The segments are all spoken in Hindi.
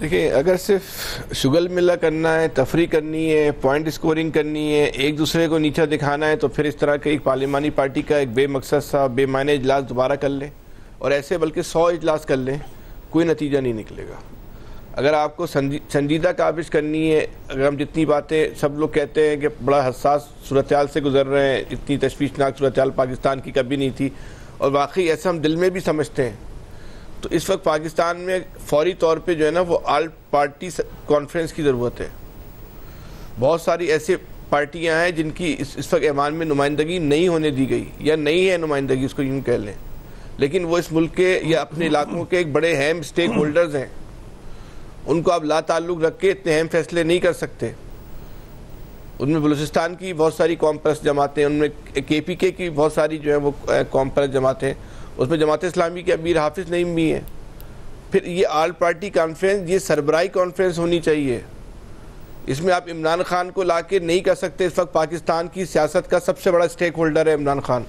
देखिए, अगर सिर्फ शुगल मिला करना है, तफरी करनी है, पॉइंट स्कोरिंग करनी है, एक दूसरे को नीचा दिखाना है, तो फिर इस तरह के एक पार्लिमानी पार्टी का एक बेमकसद सा बेमायने इजलास दोबारा कर लें, और ऐसे बल्कि 100 इजलास कर लें, कोई नतीजा नहीं निकलेगा। अगर आपको संजीदा काबिज करनी है, अगर हम जितनी बातें सब लोग कहते हैं कि बड़ा हसास सूरत-ए-हाल से गुजर रहे हैं, इतनी तशवीशनाक सूरत-ए-हाल पाकिस्तान की कभी नहीं थी, और वाकई ऐसा हम दिल में भी समझते हैं, तो इस वक्त पाकिस्तान में फौरी तौर पे जो है ना वो ऑल पार्टी कॉन्फ्रेंस की ज़रूरत है। बहुत सारी ऐसे पार्टियां हैं जिनकी इस वक्त ऐवान में नुमाइंदगी नहीं होने दी गई, या नहीं है नुमाइंदगी, उसको यूँ कह लें, लेकिन वो इस मुल्क के या अपने इलाकों के एक बड़े अहम स्टेक होल्डर्स हैं। उनको आप ला ताल्लुक़ रख के इतने अहम फैसले नहीं कर सकते। उनमें बलूचिस्तान की बहुत सारी कौम परस्त जमातें, उनमें KPK की बहुत सारी जो है वो कौम परस्त जमातें, उसमें जमात इस्लामी के अमीर हाफिज नईम भी हैं। फिर ये ऑल पार्टी कॉन्फ्रेंस, ये सरबराही कॉन्फ्रेंस होनी चाहिए। इसमें आप इमरान खान को ला के नहीं कर सकते। इस वक्त पाकिस्तान की सियासत का सबसे बड़ा स्टेक होल्डर है इमरान खान।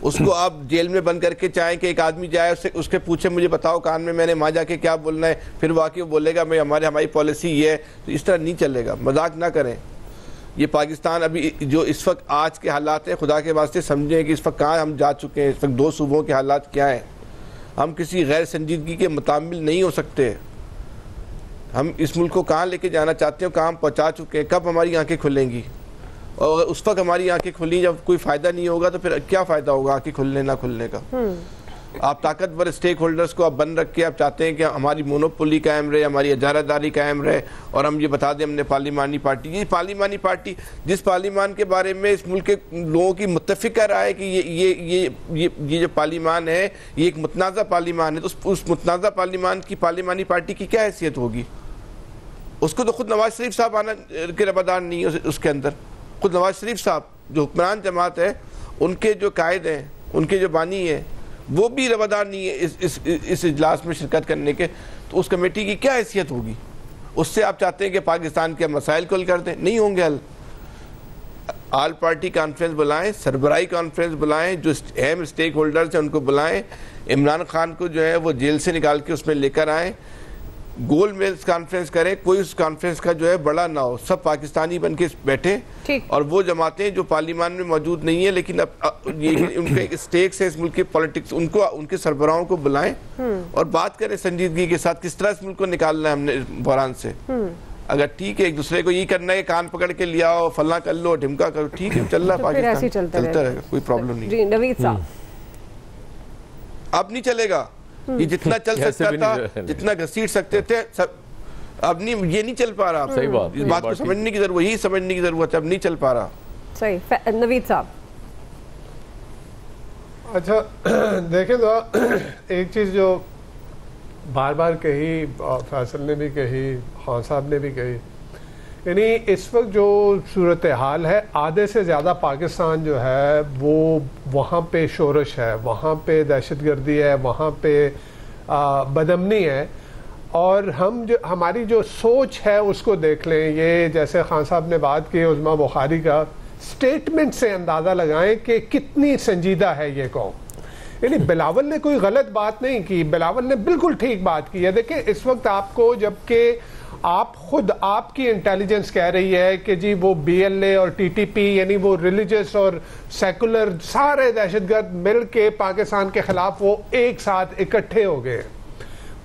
उसको आप जेल में बंद करके चाहें कि एक आदमी जाए उसके पूछे मुझे बताओ कान में मैंने वहाँ जाके क्या बोलना है, फिर वाकई बोलेगा मैं हमारी पॉलिसी ये है, तो इस तरह नहीं चलेगा। मजाक ना करें। ये पाकिस्तान अभी जो इस वक्त आज के हालात हैं, खुदा के वास्ते समझें कि इस वक्त कहाँ हम जा चुके हैं। इस वक्त 2 सूबों के हालात क्या हैं। हम किसी गैर संजीदगी के मुताबिल नहीं हो सकते। हम इस मुल्क को कहाँ लेके जाना चाहते हैं, कहाँ हम पहुँचा चुके हैं, कब हमारी आंखें खुलेंगी। और अगर उस वक्त हमारी आंखें खुली जब कोई फ़ायदा नहीं होगा, तो फिर क्या फ़ायदा होगा आंखें खुलने ना खुलने का। आप ताकतवर स्टेक होल्डर्स को आप बंद रख के आप चाहते हैं कि हमारी मोनोपोली कायम रहे, हमारी इजारादारी कायम रहे, और हम ये बता दें हमने पार्लिमानी पार्टी, ये पार्लिमानी पार्टी जिस पार्लिमान के बारे में इस मुल्क के लोगों की मुत्तफ़िक़ा राय है कि ये जो पार्लिमान है ये एक मुतनाज़ा पार्लिमान है, तो उस मुतनाज़ा पार्लिमान की पार्लिमानी पार्टी की क्या हैसियत होगी। उसको तो खुद नवाज शरीफ साहब आना के रबादार नहीं है उसके अंदर। खुद नवाज शरीफ साहब जो हुक्मरान जमात है, उनके जो कायद हैं, उनके जो बानी हैं, वो भी रवादार नहीं है इस इजलास में शिरकत करने के। तो उस कमेटी की क्या हैसियत होगी। उससे आप चाहते हैं कि पाकिस्तान के मसाइल को हल कर दें, नहीं होंगे हल। ऑल पार्टी कॉन्फ्रेंस बुलाएं, सरबराही कॉन्फ्रेंस बुलाएं, जो अहम स्टेक होल्डर्स हैं उनको बुलाएं, इमरान खान को जो है वो जेल से निकाल के उसमें लेकर आएँ, गोल मेज कॉन्फ्रेंस करें, कोई उस कॉन्फ्रेंस का जो है बड़ा ना हो, सब पाकिस्तानी बन के बैठे, और वो जमातें जो पार्लियामान में मौजूद नहीं है लेकिन अब ये उनके स्टेक्स है इस मुल्क की पॉलिटिक्स, उनको उनके सरबराहों को बुलाएं और बात करें संजीदगी के साथ किस तरह इस मुल्क को निकालना है हमने बहरान से। अगर ठीक है एक दूसरे को ये करना है, कान पकड़ के लिया हो, फलना कर लो, ढिमका करो, ठीक है चल रहा पाकिस्तान चलता रहेगा, कोई प्रॉब्लम नहीं। नवीद साहब, अब नहीं चलेगा। ये जितना चल सकता था, जितना घसीट सकते थे, सब अब नहीं, ये नहीं चल पा रहा। सही बात, इस बात को समझने की जरूरत, यही समझने की जरूरत है, अब नहीं चल पा रहा। सही। नवीद साहब, अच्छा देखें तो एक चीज़ जो बार बार कही, फैसल ने भी कही, खान साहब ने भी कही, यानी इस वक्त जो सूरत हाल है, आधे से ज़्यादा पाकिस्तान जो है वो वहाँ पे शोरश है, वहाँ पे दहशतगर्दी है, वहाँ पे बदअमनी है। और हमारी जो सोच है उसको देख लें। ये जैसे खान साहब ने बात की उज़्मा बुखारी का, स्टेटमेंट से अंदाज़ा लगाएं कि कितनी संजीदा है ये कौम। यानी बिलावल ने कोई गलत बात नहीं की, बिलावल ने बिल्कुल ठीक बात की है। देखिए इस वक्त आपको, जबकि आप खुद आपकी इंटेलिजेंस कह रही है कि जी वो BLA और TTP यानी वो रिलीजियस और सेकुलर सारे दहशतगर्द मिल के पाकिस्तान के खिलाफ वो एक साथ इकट्ठे हो गए,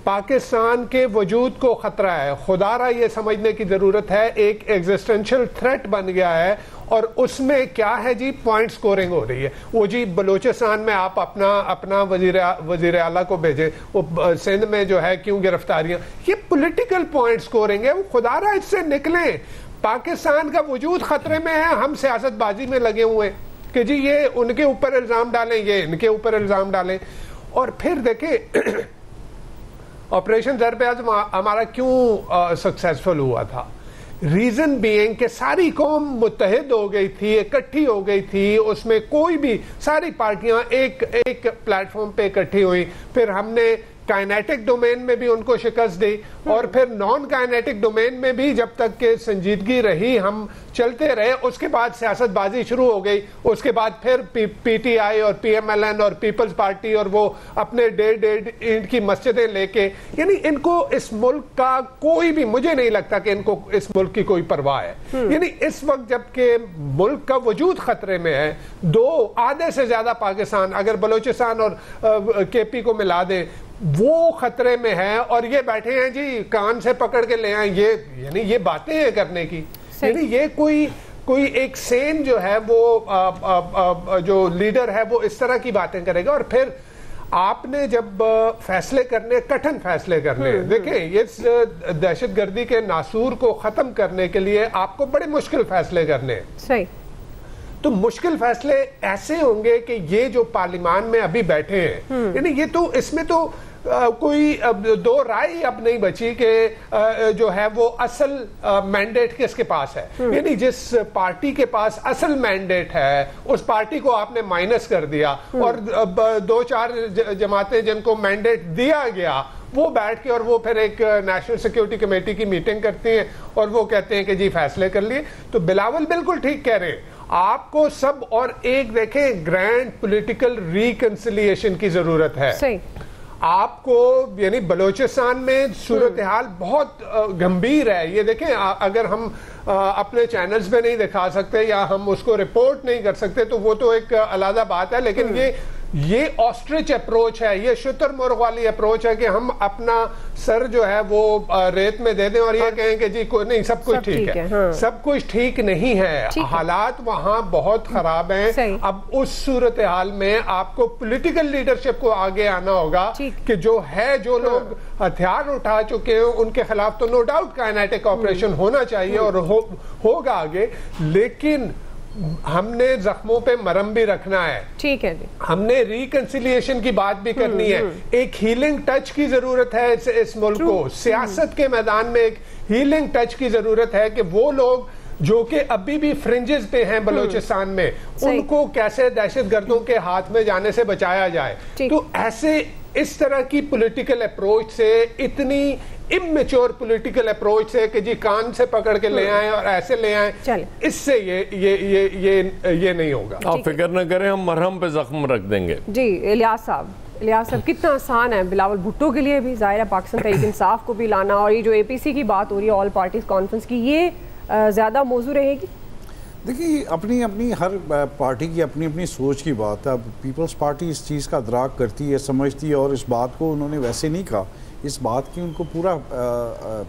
पाकिस्तान के वजूद को खतरा है, खुदारा ये समझने की ज़रूरत है, एक एग्जिस्टेंशियल थ्रेट बन गया है। और उसमें क्या है जी, पॉइंट स्कोरिंग हो रही है। वो जी बलूचिस्तान में आप अपना वजीर आला को भेजें, वो सिंध में जो है क्यों गिरफ्तारियां, ये पॉलिटिकल पॉइंट स्कोरिंग है। वो खुदारा इससे निकलें, पाकिस्तान का वजूद खतरे में है, हम सियासतबाजी में लगे हुए हैं कि जी ये उनके ऊपर इल्ज़ाम डालें, ये इनके ऊपर इल्ज़ाम डालें। और फिर देखें ऑपरेशन ज़रब आज़म हमारा क्यों सक्सेसफुल हुआ था। रीजन बीइंग कि सारी कौम मुत्तहिद हो गई थी, इकट्ठी हो गई थी, उसमें कोई भी, सारी पार्टियां एक प्लेटफॉर्म पे इकट्ठी हुई। फिर हमने काइनेटिक डोमेन में भी उनको शिकस्त दी और फिर नॉन काइनेटिक डोमेन में भी जब तक के संजीदगी रही हम चलते रहे। उसके बाद सियासतबाजी शुरू हो गई, उसके बाद फिर पीटीआई और पीएमएलएन और पीपल्स पार्टी और वो अपने डेढ़ ईंट की मस्जिदें लेके, यानी इनको इस मुल्क का कोई भी, मुझे नहीं लगता कि इनको इस मुल्क की कोई परवाह है। यानी इस वक्त जबकि मुल्क का वजूद खतरे में है, आधे से ज्यादा पाकिस्तान अगर बलोचिस्तान और केपी को मिला दे वो खतरे में है और ये बैठे हैं जी कान से पकड़ के ले आए, ये यानी ये बातें हैं करने की। यानी ये कोई एक सेन जो है वो जो लीडर है वो इस तरह की बातें करेगा। और फिर आपने जब फैसले करने, कठिन फैसले करने, देखें इस दहशतगर्दी के नासूर को खत्म करने के लिए आपको बड़े मुश्किल फैसले करने, सही, तो मुश्किल फैसले ऐसे होंगे कि ये जो पार्लियामान में अभी बैठे हैं, यानी ये तो इसमें तो कोई दो राय अब नहीं बची कि जो है वो असल मैंडेट किसके पास है। यानी जिस पार्टी के पास असल मैंडेट है उस पार्टी को आपने माइनस कर दिया और दो चार जमातें जिनको मैंडेट दिया गया वो बैठ के और वो फिर एक नेशनल सिक्योरिटी कमेटी की मीटिंग करती हैं और वो कहते हैं कि जी फैसले कर लिए। तो बिलावल बिल्कुल ठीक कह रहे हैं, आपको सब और एक देखें ग्रैंड पॉलिटिकल रिकंसिलिएशन की जरूरत है। सही। आपको यानी बलोचिस्तान में सूरत हाल बहुत गंभीर है। ये देखें, अगर हम अपने चैनल्स पे नहीं दिखा सकते या हम उसको रिपोर्ट नहीं कर सकते तो वो तो एक अलग बात है, लेकिन ये ऑस्ट्रिच अप्रोच है, ये शुतुरमुर्ग वाली अप्रोच है कि हम अपना सर जो है वो रेत में दे दें और ये कहें कि जी कोई नहीं, सब कुछ ठीक है। हाँ। सब कुछ ठीक नहीं है, हालात वहां बहुत खराब हैं। अब उस सूरत हाल में आपको पॉलिटिकल लीडरशिप को आगे आना होगा कि जो है, जो लोग हथियार उठा चुके हैं उनके खिलाफ तो नो डाउट काइनेटिक ऑपरेशन होना चाहिए और होगा आगे, लेकिन हमने जख्मों पे मरहम भी रखना है। ठीक है जी। हमने रिकंसिलिएशन की बात भी करनी है, एक हीलिंग टच की जरूरत है इस मुल्क को। सियासत के मैदान में एक हीलिंग टच की जरूरत है कि वो लोग जो कि अभी भी फ्रिंजेस पे हैं बलोचिस्तान में, उनको कैसे दहशतगर्दों के हाथ में जाने से बचाया जाए। तो ऐसे इस तरह की पॉलिटिकल अप्रोच से, इतनी इमेच्योर पॉलिटिकल अप्रोच से कि जी कान से पकड़ के ले आए और ऐसे ले आए, इससे ये नहीं होगा। आप फिक्र न करें, हम मरहम पे जख्म रख देंगे। जी इलियास साहब कितना आसान है बिलावल भुट्टो के लिए भी, जाहिर है पाकिस्तान तहरीक इंसाफ को भी लाना, और ये जो एपीसी की बात हो रही है ऑल पार्टीज कॉन्फ्रेंस की, ये ज्यादा मौजू रहेगी। देखिए, अपनी अपनी हर पार्टी की अपनी अपनी सोच की बात है। अब पीपल्स पार्टी इस चीज़ का अदराक करती है, समझती है, और इस बात को उन्होंने वैसे नहीं कहा, इस बात की उनको पूरा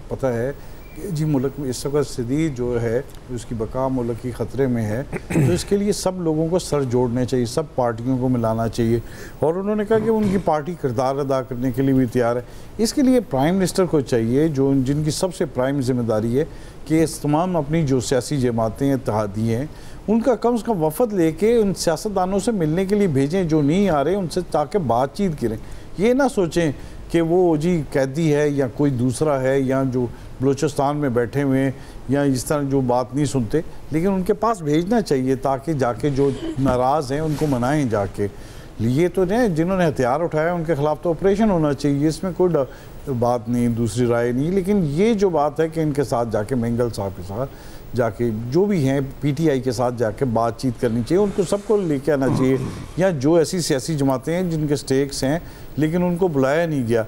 पता है कि जी मुल्क में इस वक्त शदीद जो है उसकी बका मुल्क की ख़तरे में है, तो इसके लिए सब लोगों को सर जोड़ने चाहिए, सब पार्टियों को मिलाना चाहिए। और उन्होंने कहा कि उनकी पार्टी किरदार अदा करने के लिए भी तैयार है। इसके लिए प्राइम मिनिस्टर को चाहिए, जो जिनकी सबसे प्राइम जिम्मेदारी है कि इस तमाम अपनी जो सियासी जमातें इत्तेहादी हैं उनका कम से कम वफद लेके उन सियासतदानों से मिलने के लिए भेजें जो नहीं आ रहे उनसे, ताकि बातचीत करें। ये ना सोचें कि वो जी कैदी है या कोई दूसरा है या जो बलूचिस्तान में बैठे हुए हैं या इस तरह जो बात नहीं सुनते, लेकिन उनके पास भेजना चाहिए ताकि जाके जो नाराज़ हैं उनको मनाएं जाके। ये तो नहीं, जिन्होंने हथियार उठाया उनके खिलाफ तो ऑपरेशन होना चाहिए, इसमें कोई बात नहीं, दूसरी राय नहीं। लेकिन ये जो बात है कि इनके साथ जाके मेंगल साहब के साथ जाके जो भी हैं पीटीआई के साथ जाके बातचीत करनी चाहिए, उनको सबको लेके आना चाहिए। या जो ऐसी सियासी जमातें हैं जिनके स्टेक्स हैं लेकिन उनको बुलाया नहीं गया,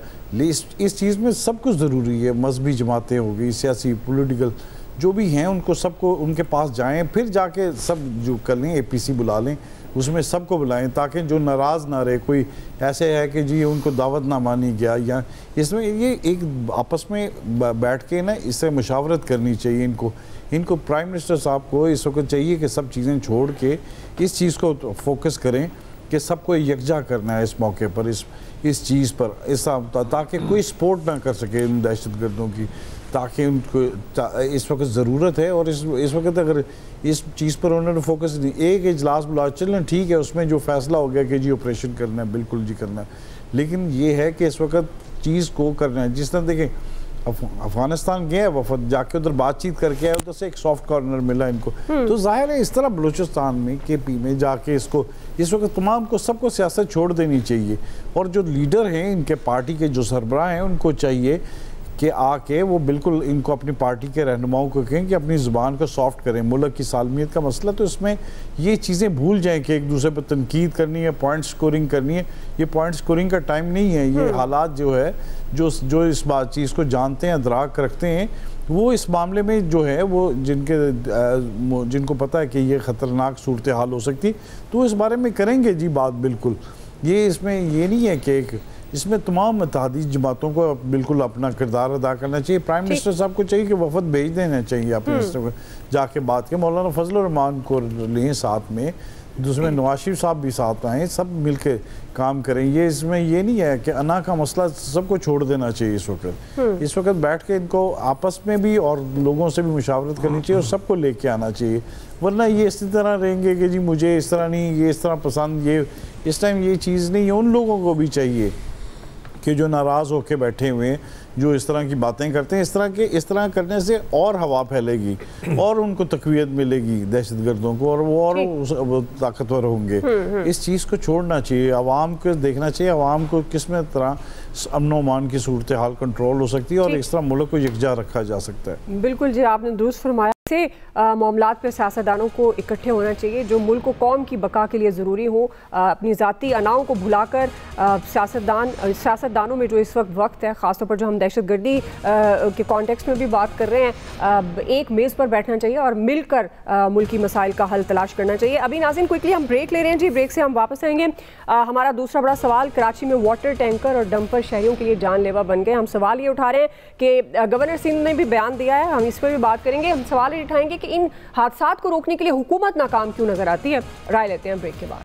इस चीज़ में सब कुछ ज़रूरी है। मजहबी जमातें हो गई, सियासी पॉलिटिकल जो भी हैं, उनको सबको उनके पास जाएं, फिर जाके सब जो कर लें, एपीसी बुला लें, उसमें सबको बुलाएं ताकि जो नाराज़ ना रहे। कोई ऐसे है कि जी उनको दावत ना मानी गया, या इसमें ये एक आपस में बैठ के ना इससे मुशावरत करनी चाहिए। इनको प्राइम मिनिस्टर साहब को इस वक्त चाहिए कि सब चीज़ें छोड़ के इस चीज़ को फोकस करें कि सबको यकजा करना है इस मौके पर, इस चीज़ पर, ताकि कोई सपोर्ट ना कर सके इन दहशतगर्दों की, ताकि उनको इस वक्त ज़रूरत है। और इस वक्त अगर इस चीज़ पर उन्होंने फोकस नहीं, एक इजलास बुला चलें, ठीक है, उसमें जो फैसला हो गया कि जी ऑपरेशन करना है, बिल्कुल जी करना है, लेकिन ये है कि इस वक्त चीज़ को करना है। जिस तरह देखें अफगानिस्तान गए वफद, जाके उधर बातचीत करके आए, उधर से एक सॉफ्ट कॉर्नर मिला इनको। तो जाहिर है इस तरह बलूचिस्तान में KP में जाके इसको इस वक्त तमाम को सबको सियासत छोड़ देनी चाहिए, और जो लीडर हैं इनके पार्टी के जो सरबराह हैं उनको चाहिए कि आके वो बिल्कुल इनको अपनी पार्टी के रहनुमाओं को कहें कि अपनी ज़ुबान को सॉफ्ट करें। मुल्क की सालमियत का मसला तो इसमें ये चीज़ें भूल जाएं कि एक दूसरे पर तनकीद करनी है, पॉइंट स्कोरिंग करनी है। ये पॉइंट स्कोरिंग का टाइम नहीं है। ये हालात जो है जो इस बात चीज़ को जानते हैं, अदराक रखते हैं, वो इस मामले में जो है वो जिनको पता है कि ये ख़तरनाक सूरत हाल हो सकती, तो इस बारे में करेंगे जी बात। बिल्कुल ये इसमें ये नहीं है कि इसमें तमाम मुत्तहदी जमातों को बिल्कुल अपना किरदार अदा करना चाहिए। प्राइम मिनिस्टर साहब को चाहिए कि वफद भेज देना चाहिए अपने मिनिस्टर को, जाके बात के मौलाना फजल रहमान को लें साथ में, दूसरे नवाज शरीफ साहब भी साथ आएँ, सब मिल के काम करें। ये इसमें ये नहीं है कि अना का मसला सबको छोड़ देना चाहिए। इस वक्त बैठ के इनको आपस में भी और लोगों से भी मुशावरत करनी चाहिए और सबको लेके आना चाहिए, वरना ये इसी तरह रहेंगे कि जी मुझे इस तरह नहीं, ये इस तरह पसंद, ये इस टाइम ये चीज़ नहीं है। उन लोगों को भी चाहिए कि जो नाराज़ होकर बैठे हुए हैं, जो इस तरह की बातें करते हैं, इस तरह करने से और हवा फैलेगी और उनको तकवीयत मिलेगी दहशतगर्दों को, और वो और ताकतवर होंगे। इस चीज़ को छोड़ना चाहिए, आवाम को देखना चाहिए, आवाम को किस में तरह अमन अमान की सूरत हाल कंट्रोल हो सकती है और इस तरह मुल्क को यकजा रखा जा सकता है। बिल्कुल जी, आपने दुरुस्त फरमाया। से मामलात पे सियासतदानों को इकट्ठे होना चाहिए, जो मुल्क को कौम की बका के लिए ज़रूरी हो। अपनी ज़ाती अनाओं को भुलाकर सियासतदानों में जो इस वक्त है, ख़ासतौर पर जो हम दहशतगर्दी के कॉन्टेक्स्ट में भी बात कर रहे हैं, एक मेज़ पर बैठना चाहिए और मिलकर मुल्की मसाइल का हल तलाश करना चाहिए। अभी नाज़रीन क्विकली हम ब्रेक ले रहे हैं जी, ब्रेक से हम वापस आएंगे। हमारा दूसरा बड़ा सवाल, कराची में वाटर टैंकर और डंपर शहरियों के लिए जानलेवा बन गए। हम सवाल ये उठा रहे हैं कि गवर्नर सिंध ने भी बयान दिया है, हम इस पर भी बात करेंगे। हम सवाल उठाएंगे कि इन हादसात को रोकने के लिए हुकूमत नाकाम क्यों नजर आती है। राय लेते हैं ब्रेक के बाद।